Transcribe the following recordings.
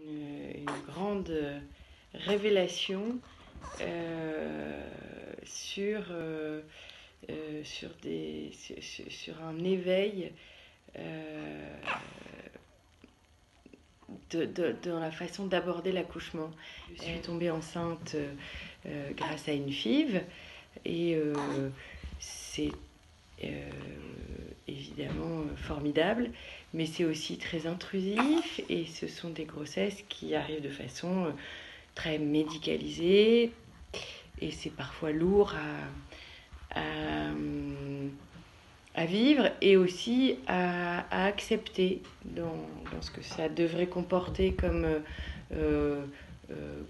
Une grande révélation sur, sur un éveil dans la façon d'aborder l'accouchement. Je suis tombée enceinte grâce à une FIV et c'est évidemment formidable, mais c'est aussi très intrusif et ce sont des grossesses qui arrivent de façon très médicalisée et c'est parfois lourd à vivre et aussi à accepter dans ce que ça devrait comporter comme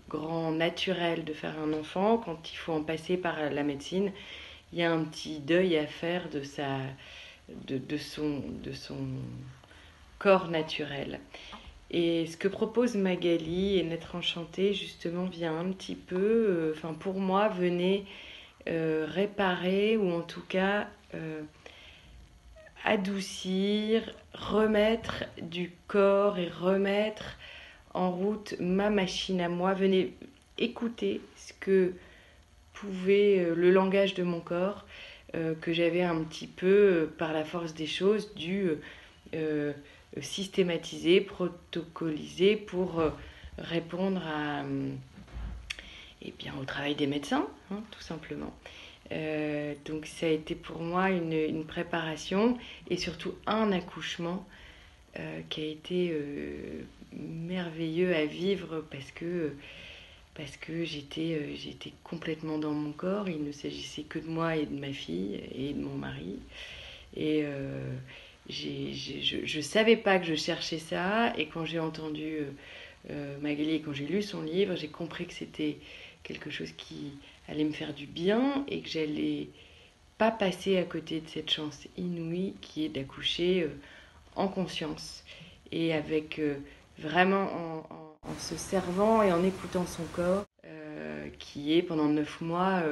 grand naturel de faire un enfant. Quand il faut en passer par la médecine, il y a un petit deuil à faire de son corps naturel. Et ce que propose Magali et Naître enchantée, justement, vient un petit peu, pour moi, venait réparer ou en tout cas adoucir, remettre du corps et remettre en route ma machine à moi. Venez écouter ce que pouvait le langage de mon corps, que j'avais un petit peu, par la force des choses, dû systématiser, protocoliser pour répondre au travail des médecins, hein, tout simplement. Donc ça a été pour moi une préparation et surtout un accouchement qui a été merveilleux à vivre parce que j'étais complètement dans mon corps. Il ne s'agissait que de moi et de ma fille et de mon mari. Et je savais pas que je cherchais ça. Et quand j'ai entendu Magali et quand j'ai lu son livre, j'ai compris que c'était quelque chose qui allait me faire du bien et que j'allais pas passer à côté de cette chance inouïe qui est d'accoucher en conscience et avec vraiment en se servant et en écoutant son corps qui est pendant 9 mois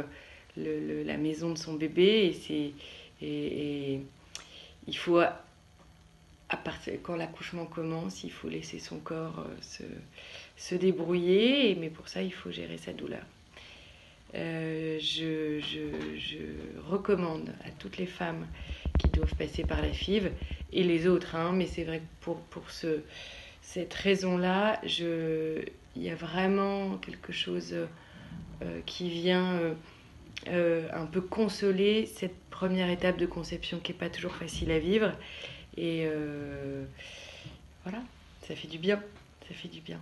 la maison de son bébé et il faut quand l'accouchement commence, il faut laisser son corps se débrouiller, mais pour ça il faut gérer sa douleur. Je recommande à toutes les femmes qui doivent passer par la FIV et les autres, hein, mais c'est vrai que pour cette raison-là, il y a vraiment quelque chose qui vient un peu consoler cette première étape de conception qui n'est pas toujours facile à vivre. Et voilà, ça fait du bien, ça fait du bien.